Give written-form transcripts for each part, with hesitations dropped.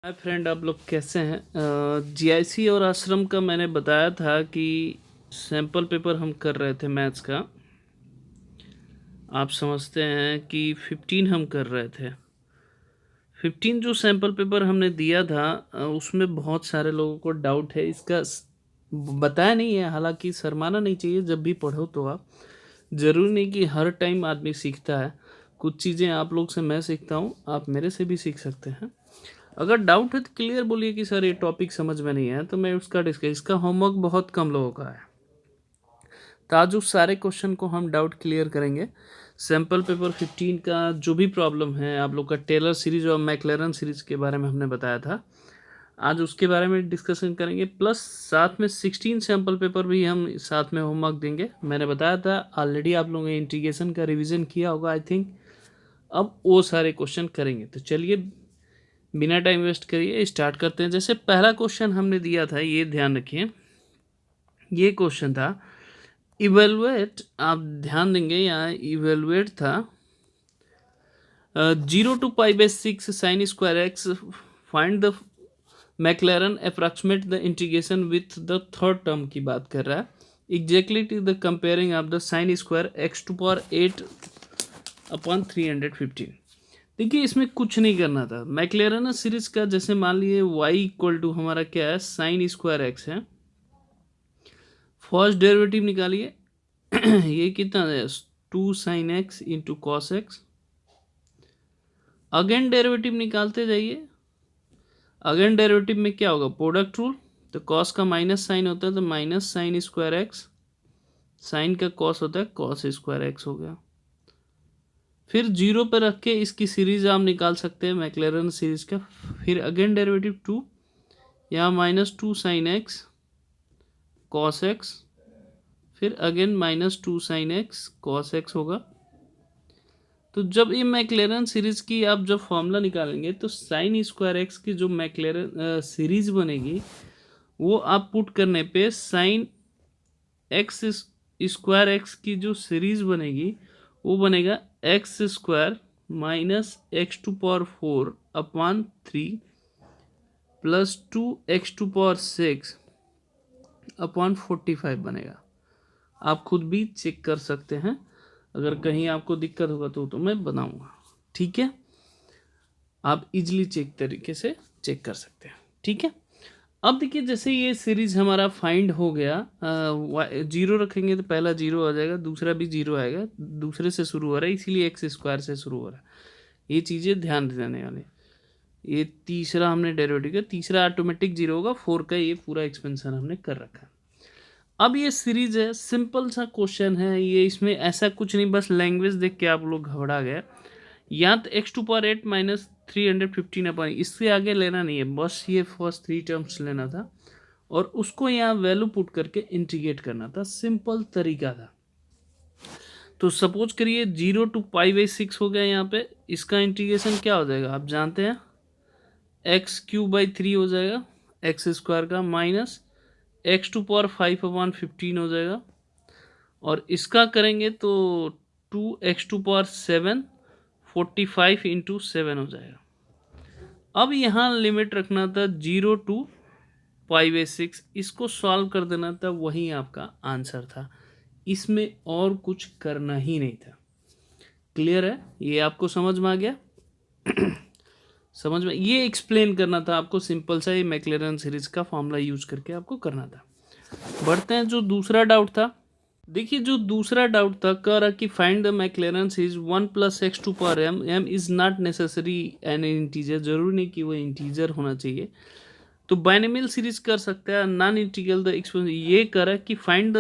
Hi friend, आप लोग कैसे हैं? जीआईसी और आश्रम का मैंने बताया था कि सैम्पल पेपर हम कर रहे थे मैथ्स का। आप समझते हैं कि 15 हम कर रहे थे। 15 जो सैम्पल पेपर हमने दिया था उसमें बहुत सारे लोगों को डाउट है। इसका बताया नहीं है, हालांकि शर्माना नहीं चाहिए। जब भी पढ़ो तो आप, ज़रूरी नहीं कि हर टाइम आदमी सीखता है। कुछ चीज़ें आप लोग से मैं सीखता हूँ, आप मेरे से भी सीख सकते हैं। अगर डाउट है तो क्लियर बोलिए कि सर ये टॉपिक समझ में नहीं है, तो मैं उसका डिस्कस। इसका होमवर्क बहुत कम लोगों का है, तो आज उस सारे क्वेश्चन को हम डाउट क्लियर करेंगे। सैम्पल पेपर 15 का जो भी प्रॉब्लम है, आप लोग का टेलर सीरीज और मैक्लेरन सीरीज के बारे में हमने बताया था, आज उसके बारे में डिस्कशन करेंगे। प्लस साथ में 16 सैम्पल पेपर भी हम साथ में होमवर्क देंगे। मैंने बताया था ऑलरेडी, आप लोगों ने इंटीग्रेशन का रिविज़न किया होगा आई थिंक। अब वो सारे क्वेश्चन करेंगे, तो चलिए बिना टाइम वेस्ट करिए स्टार्ट करते हैं। जैसे पहला क्वेश्चन हमने दिया था, ये ध्यान रखिए, ये क्वेश्चन था इवेलुएट। आप ध्यान देंगे, यहाँ इवेलुएट था 0 to π/6 sin square x, find the Maclaurin approximate the integration with the third term की बात कर रहा है। Exactly to the comparing of the sine square x⁻8/315। देखिए, इसमें कुछ नहीं करना था। मैक्लेरन सीरीज का जैसे मान लिए y इक्वल टू हमारा क्या है, साइन स्क्वायर एक्स है। फर्स्ट डेरिवेटिव निकालिए ये कितना है, 2 sin x into cos x. Again derivative निकालते जाइए। अगेन डेरिवेटिव में क्या होगा, प्रोडक्ट रूल। तो कॉस का माइनस साइन होता है, तो minus sine square x. Sine का कॉस होता है, कॉस स्क्वायर एक्स हो गया। फिर जीरो पर रख के इसकी सीरीज आप निकाल सकते हैं मैक्लेरन सीरीज का। फिर अगेन डेरिवेटिव 2, यहाँ -2 sin x कॉस एक्स, फिर again -2 sin x cos x होगा। तो जब ये मैक्लेरन सीरीज की आप जब फॉर्मूला निकालेंगे, तो साइन स्क्वायर एक्स की जो मैक्लेरन सीरीज बनेगी, वो आप पुट करने पे साइन एक्स स्क्वायर एक्स की जो सीरीज बनेगी, वो बनेगा x² -x⁴/3 प्लस 2x⁴6/45 बनेगा। आप खुद भी चेक कर सकते हैं, अगर कहीं आपको दिक्कत होगा तो मैं बनाऊंगा, ठीक है। आप इजीली तरीके से चेक कर सकते हैं, ठीक है। अब देखिए, जैसे ये सीरीज हमारा फाइंड हो गया, जीरो रखेंगे तो पहला जीरो आ जाएगा, दूसरा भी जीरो आएगा, दूसरे से शुरू हो रहा है इसीलिए x² से शुरू हो रहा है। ये चीज़ें ध्यान देने वाले। ये तीसरा हमने डेरिवेटिव किया, तीसरा ऑटोमेटिक जीरो होगा। 4 का ये पूरा एक्सपेंशन हमने कर रखा है। अब ये सीरीज है, सिंपल सा क्वेश्चन है ये, इसमें ऐसा कुछ नहीं, बस लैंग्वेज देख के आप लोग घबरा गए। या तो x⁴ -315 अपन, इससे आगे लेना नहीं है, बस ये फर्स्ट 3 टर्म्स लेना था और उसको यहाँ वैल्यू पुट करके इंटीग्रेट करना था। सिंपल तरीका था। तो सपोज करिए 0 to π/6 हो गया यहाँ पे। इसका इंटीग्रेशन क्या हो जाएगा, आप जानते हैं, x³/3 हो जाएगा x² का, माइनस x⁵5/15 हो जाएगा। और इसका करेंगे तो 2x⁷ 45 इंटू 7 हो जाएगा। अब यहाँ लिमिट रखना था 0 to π/6, इसको सॉल्व कर देना था, वही आपका आंसर था। इसमें और कुछ करना ही नहीं था। क्लियर है? ये आपको समझ में आ गया? समझ में? ये एक्सप्लेन करना था आपको, सिंपल सा, ये मैक्लेरन सीरीज का फॉर्मूला यूज करके आपको करना था। बढ़ते हैं जो दूसरा डाउट था। देखिए, जो दूसरा डाउट था, कह रहा कि find the मैक्लेरन series 1 + x⁴m, m is not necessary N integer, जरूरी नहीं कि वो इंटीजर होना चाहिए। तो बाइनोमियल सीरीज कर सकता है, नॉन इंटीग्रल द एक्सपेंशन। ये कर रहा है कि find the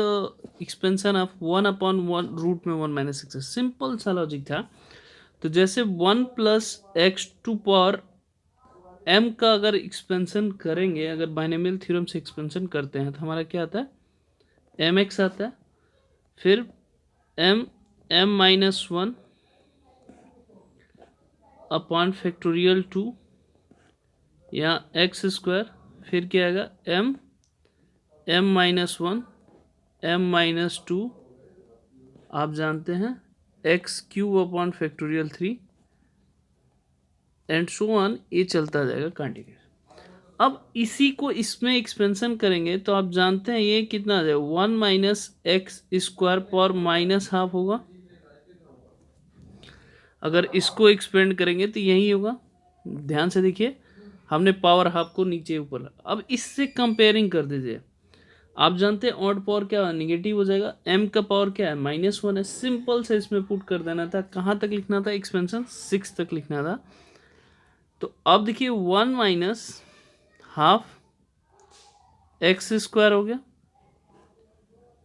expansion of 1/1 root में 1 - 6। सिंपल सा लॉजिक था। तो जैसे 1 + x⁴m का अगर एक्सपेंशन करेंगे, अगर बाइनोमियल थ्योरम से एक्सपेंशन करते हैं, तो हमारा क्या आता है, mx आता है। फिर m-1 अपॉन फैक्टोरियल 2 या x²। फिर क्या आएगा, m-1 m-2, आप जानते हैं, x³ upon factorial 3 and so on. ये चलता जाएगा कंटिन्यूस। अब इसी को इसमें एक्सपेंशन करेंगे तो आप जानते हैं ये कितना आ जाएगा, 1 minus x square power minus half होगा। अगर इसको एक्सपेंड करेंगे तो यही होगा। ध्यान से देखिए, हमने पावर हाफ को नीचे ऊपर, अब इससे कंपेयरिंग कर दीजिए। आप जानते हैं ऑड पावर क्या निगेटिव हो जाएगा, m का पावर क्या है -1 है। सिंपल से इसमें पुट कर देना था। कहाँ तक लिखना था एक्सपेंशन, 6 तक लिखना था। तो अब देखिए 1 माइनस हाफ एक्स स्क्वायर हो गया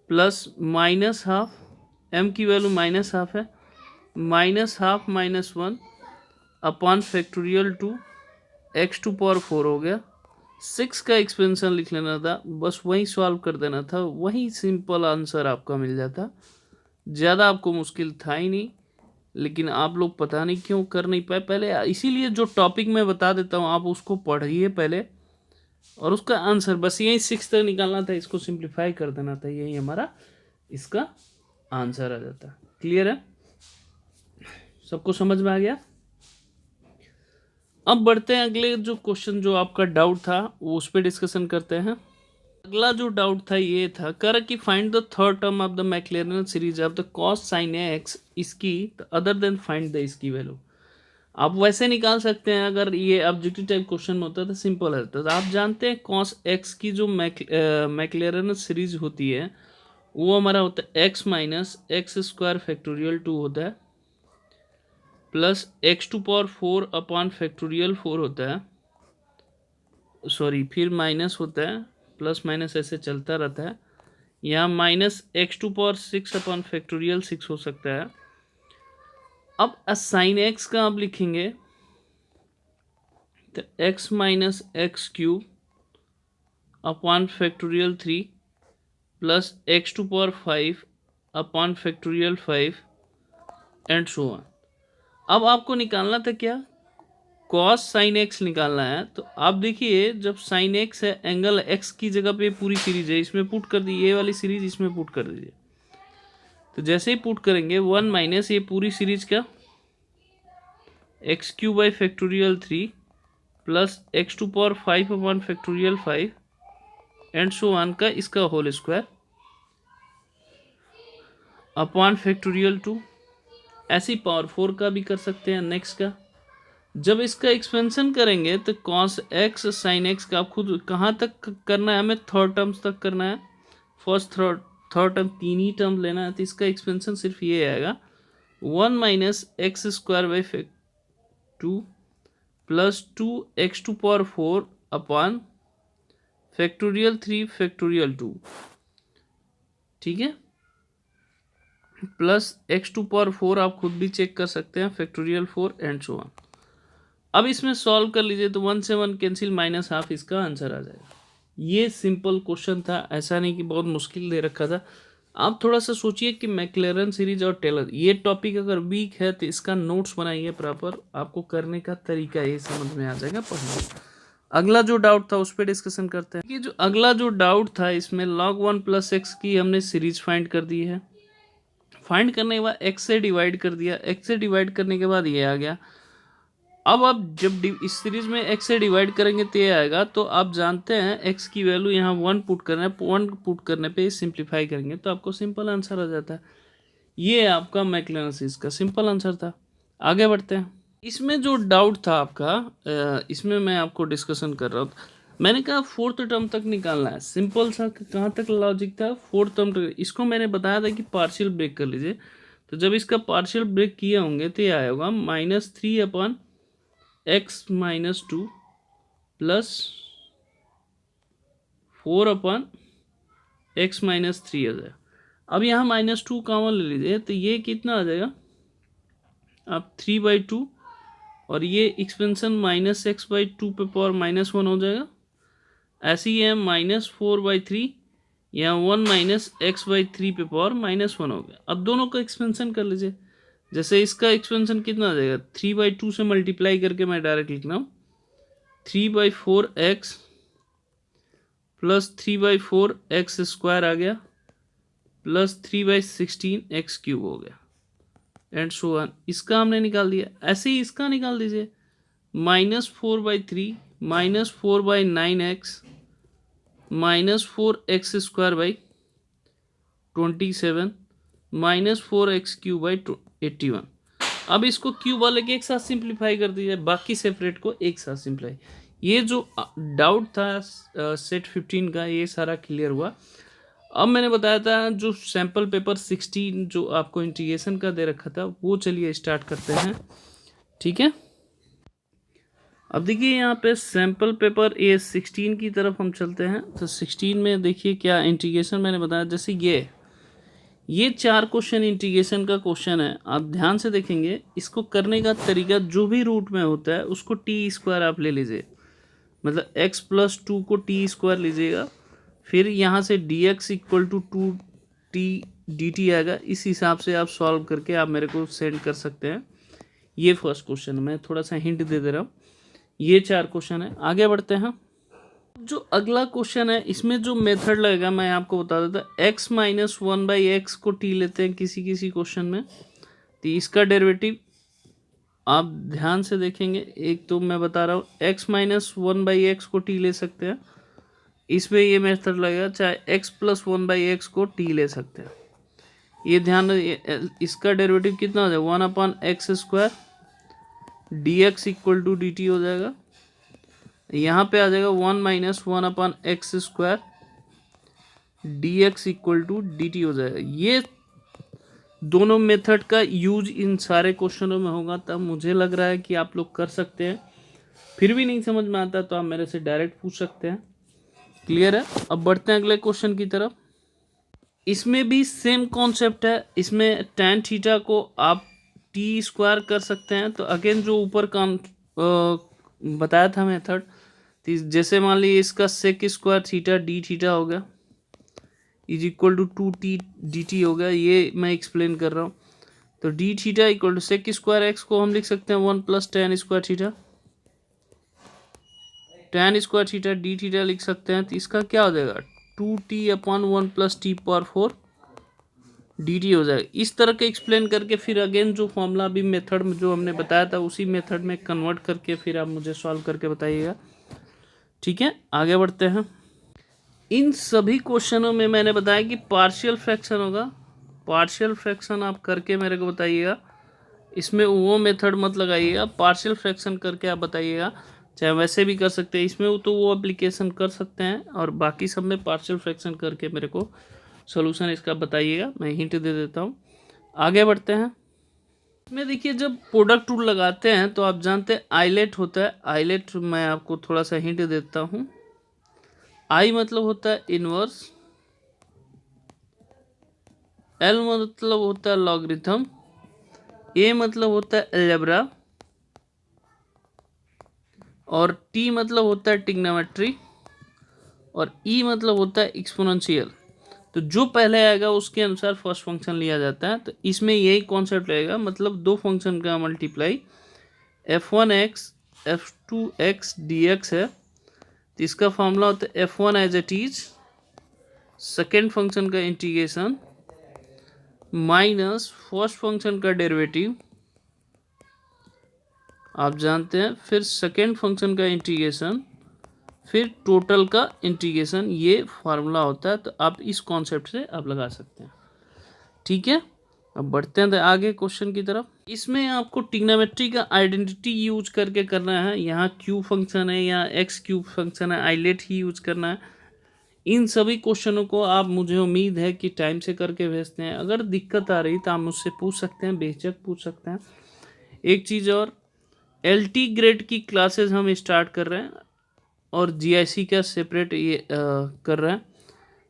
प्लस माइनस हाफ, m की वैल्यू माइनस हाफ है, minus half -1 upon factorial 2 x to power 4 हो गया। 6 का एक्सपेंशन लिख लेना था, बस वही सॉल्व कर देना था, वही सिंपल आंसर आपका मिल जाता। ज़्यादा आपको मुश्किल था ही नहीं, लेकिन आप लोग पता नहीं क्यों कर नहीं पाए पहले। इसीलिए जो टॉपिक मैं बता देता हूँ आप उसको पढ़िए पहले, और उसका आंसर बस यही 6 तक निकालना था, इसको सिंप्लीफाई कर देना था, यही हमारा इसका आंसर आ जाता। क्लियर है, सबको समझ में आ गया। अब बढ़ते हैं अगले जो क्वेश्चन जो आपका डाउट था वो उस पर डिस्कशन करते हैं। अगला जो डाउट था ये था, कर कि find the third term of the मैक्लेरन series of the cos sine x इसकी अदर देन फाइंड द इसकी वैल्यू। आप वैसे निकाल सकते हैं, अगर ये ऑब्जेक्टिव टाइप क्वेश्चन में होता है तो सिंपल है। तो आप जानते हैं कॉस एक्स की जो मैक्लेरन सीरीज होती है वो हमारा होता है x minus x square factorial 2 होता है, plus x to power 4 upon factorial 4 होता है, सॉरी फिर माइनस होता है, प्लस माइनस ऐसे चलता रहता है। यहाँ minus x to power 6 upon factorial 6 हो सकता है। अब साइन एक्स का आप लिखेंगे तो x minus x cube upon factorial 3 plus x to power 5 upon factorial 5 and so on. अब आपको निकालना था क्या, कॉस साइन एक्स निकालना है। तो आप देखिए जब साइन एक्स है, एंगल एक्स की जगह पे पूरी सीरीज है, इसमें पुट कर दी, ये वाली सीरीज इसमें पुट कर दीजिए। तो जैसे ही पुट करेंगे 1 माइनस ये पूरी सीरीज का x cube by factorial 3 plus x to power 5 upon factorial 5 and so on का इसका होल स्क्वायर अपॉन फैक्टोरियल 2। ऐसी पावर 4 का भी कर सकते हैं। नेक्स्ट का जब इसका एक्सपेंशन करेंगे तो कॉस एक्स साइन एक्स का आप खुद कहाँ तक करना है, हमें थर्ड टर्म्स तक करना है। फर्स्ट थर्ड टर्म तीन ही टर्म लेना है, तो इसका एक्सपेंशन सिर्फ ये आएगा 1 minus x square by 2 plus 2 x to power 4 upon factorial 3 factorial 2, ठीक है, प्लस एक्स टू पावर 4 आप खुद भी चेक कर सकते हैं फैक्टोरियल 4 एंड सो ऑन। अब इसमें सॉल्व कर लीजिए तो 1 से 1 कैंसिल माइनस हाफ इसका आंसर आ जाएगा। ये सिंपल क्वेश्चन था, ऐसा नहीं कि बहुत मुश्किल दे रखा था। आप थोड़ा सा सोचिए कि मैक्लेरन सीरीज और टेलर ये टॉपिक अगर वीक है तो इसका नोट्स बनाइए प्रॉपर, आपको करने का तरीका ये समझ में आ जाएगा पढ़ने। अगला जो डाउट था उस पर डिस्कशन करते हैं। ये जो अगला जो डाउट था इसमें log 1 प्लस एक्स की हमने सीरीज फाइंड कर दी है। फाइंड करने के बाद एक्स से डिवाइड कर दिया, एक्स से डिवाइड करने के बाद ये आ गया। अब आप जब इस सीरीज में x से डिवाइड करेंगे तो ये आएगा। तो आप जानते हैं x की वैल्यू यहाँ 1 पुट करना है, 1 पुट करने पे सिंप्लीफाई करेंगे तो आपको सिंपल आंसर आ जाता है। ये आपका मैक्लेरन सीरीज का सिंपल आंसर था। आगे बढ़ते हैं। इसमें जो डाउट था आपका, इसमें मैं आपको डिस्कशन कर रहा हूँ। मैंने कहा फोर्थ टर्म तक निकालना है, सिंपल सा। कहाँ तक लॉजिक था, फोर्थ टर्म तक। इसको मैंने बताया था कि पार्शियल ब्रेक कर लीजिए। तो जब इसका पार्शियल ब्रेक किए होंगे तो ये आया होगा -3 upon x minus 2 plus 4 upon x minus 3 आ जाएगा। अब यहाँ -2 कॉमन ले लीजिए तो ये कितना आ जाएगा, अब 3/2 और ये एक्सपेंशन -x/2 पे पावर -1 हो जाएगा। ऐसे ही है -4/3, यहाँ 1 -x/3 पे पावर -1 हो गया। अब दोनों का एक्सपेंशन कर लीजिए। जैसे इसका एक्सपेंशन कितना आ जाएगा, 3/2 से मल्टीप्लाई करके मैं डायरेक्ट लिख रहा हूँ 3/4x प्लस 3/4x स्क्वायर आ गया प्लस 3/16 एक्स क्यूब हो गया एंड सो ऑन। इसका हमने निकाल दिया। ऐसे ही इसका निकाल दीजिए, -4/3 -4/9x -4x²/27 -4x³/81। अब इसको क्यूब वाले के एक साथ सिंप्लीफाई कर दीजिए, बाकी सेपरेट को एक साथ सिंप्लीफाई। ये जो डाउट था सेट 15 का, ये सारा क्लियर हुआ। अब मैंने बताया था जो सैम्पल पेपर 16 जो आपको इंटीग्रेशन का दे रखा था, वो चलिए स्टार्ट करते हैं। ठीक है, अब देखिए यहाँ पे सैम्पल पेपर ए 16 की तरफ हम चलते हैं। तो 16 में देखिए क्या इंटीग्रेशन मैंने बताया, जैसे ये 4 क्वेश्चन इंटीग्रेशन का क्वेश्चन है। आप ध्यान से देखेंगे, इसको करने का तरीका जो भी रूट में होता है उसको t² आप ले लीजिए, मतलब x+2 को t² लीजिएगा, फिर यहाँ से dx = 2t dt आएगा। इस हिसाब से आप सॉल्व करके आप मेरे को सेंड कर सकते हैं। ये फर्स्ट क्वेश्चन, मैं थोड़ा सा हिंट दे दे रहा हूँ। ये 4 क्वेश्चन है, आगे बढ़ते हैं। जो अगला क्वेश्चन है, इसमें जो मेथड लगेगा मैं आपको बता देता। x - 1/x को t लेते हैं किसी किसी क्वेश्चन में, तो इसका डेरिवेटिव आप ध्यान से देखेंगे। एक तो मैं बता रहा हूँ x - 1/x को t ले सकते हैं, इसमें ये मेथड लगेगा। चाहे x + 1/x को t ले सकते हैं, ये ध्यान। इसका डेरिवेटिव कितना हो जाएगा, 1/x² dx = dt हो जाएगा। यहाँ पे आ जाएगा 1 - 1/x² dx = dt हो जाएगा। ये दोनों मेथड का यूज इन सारे क्वेश्चनों में होगा, तब मुझे लग रहा है कि आप लोग कर सकते हैं। फिर भी नहीं समझ में आता तो आप मेरे से डायरेक्ट पूछ सकते हैं। क्लियर है, अब बढ़ते हैं अगले क्वेश्चन की तरफ। इसमें भी सेम कॉन्सेप्ट है। इसमें tan थीटा को आप t² कर सकते हैं। तो अगेन जो ऊपर का बताया था मेथड, जैसे मान लीजिए इसका sec² थीटा d थीटा हो गया = 2t dt हो गया। ये मैं एक्सप्लेन कर रहा हूँ। तो d थीटा = sec² x को हम लिख सकते हैं 1 + tan² theta, tan² theta d theta लिख सकते हैं। तो इसका क्या हो जाएगा, 2t/1 + t⁴ dt हो जाएगा। इस तरह के एक्सप्लेन करके फिर अगेन जो फॉर्मूला अभी मेथड में जो हमने बताया था, उसी मेथड में कन्वर्ट करके फिर आप मुझे सॉल्व करके बताइएगा। ठीक है, आगे बढ़ते हैं। इन सभी क्वेश्चनों में मैंने बताया कि पार्शियल फ्रैक्शन होगा। पार्शियल फ्रैक्शन आप करके मेरे को बताइएगा। इसमें वो मेथड मत लगाइएगा, पार्शियल फ्रैक्शन करके आप बताइएगा। चाहे वैसे भी कर सकते हैं, इसमें तो वो एप्लीकेशन कर सकते हैं, और बाकी सब में पार्शियल फ्रैक्शन करके मेरे को सॉल्यूशन इसका बताइएगा। मैं हिंट दे देता हूँ, आगे बढ़ते हैं। इसमें देखिए जब प्रोडक्ट रूल लगाते हैं तो आप जानते हैं आइलेट होता है। आइलेट मैं आपको थोड़ा सा हिंट देता हूँ। आई मतलब होता है इनवर्स, एल मतलब होता है लॉगरिथम, ए मतलब होता है अलजेब्रा, और टी मतलब होता है ट्रिग्नोमेट्री, और ई मतलब होता है एक्सपोनेंशियल। तो जो पहले आएगा उसके अनुसार फर्स्ट फंक्शन लिया जाता है। तो इसमें यही कॉन्सेप्ट रहेगा, मतलब दो फंक्शन का मल्टीप्लाई f1x f2x dx है। तो इसका फॉर्मूला होता है f1 as it is second function का इंटीग्रेशन माइनस फर्स्ट फंक्शन का डेरिवेटिव, आप जानते हैं, फिर सेकेंड फंक्शन का इंटीग्रेशन, फिर टोटल का इंटीग्रेशन। ये फार्मूला होता है। तो आप इस कॉन्सेप्ट से आप लगा सकते हैं। ठीक है, अब बढ़ते हैं आगे क्वेश्चन की तरफ। इसमें आपको ट्रिग्नोमेट्री का आइडेंटिटी यूज करके करना है। यहाँ क्यूब फंक्शन है या x³ फंक्शन है, आइलेट ही यूज करना है। इन सभी क्वेश्चनों को आप, मुझे उम्मीद है कि टाइम से करके भेजते हैं। अगर दिक्कत आ रही तो आप मुझसे पूछ सकते हैं, बेझिझक पूछ सकते हैं। एक चीज़ और, LT ग्रेड की क्लासेस हम स्टार्ट कर रहे हैं और GIC का सेपरेट ये कर रहे हैं।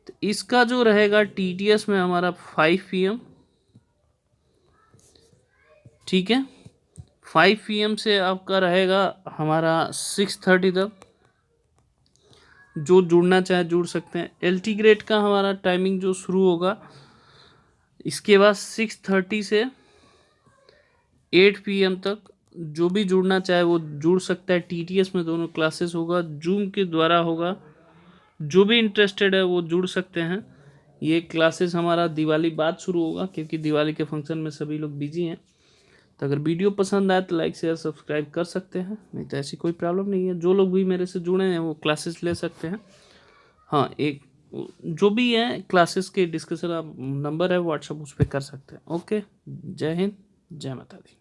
तो इसका जो रहेगा TTS में हमारा 5 PM, ठीक है, 5 PM से आपका रहेगा हमारा 6:30 तक। जो जुड़ना चाहे जुड़ सकते हैं। LT ग्रेड का हमारा टाइमिंग जो शुरू होगा इसके बाद 6:30 से 8 PM तक। जो भी जुड़ना चाहे वो जुड़ सकता है। TTS में दोनों क्लासेस होगा, जूम के द्वारा होगा। जो भी इंटरेस्टेड है वो जुड़ सकते हैं। ये क्लासेस हमारा दिवाली बाद शुरू होगा, क्योंकि दिवाली के फंक्शन में सभी लोग बिजी हैं। तो अगर वीडियो पसंद आए तो लाइक शेयर सब्सक्राइब कर सकते हैं, नहीं तो ऐसी कोई प्रॉब्लम नहीं है। जो लोग भी मेरे से जुड़े हैं वो क्लासेस ले सकते हैं। हाँ, एक जो भी है क्लासेस के डिस्कशन आप नंबर है व्हाट्सअप उस पर कर सकते हैं। ओके, जय हिंद, जय माता दी।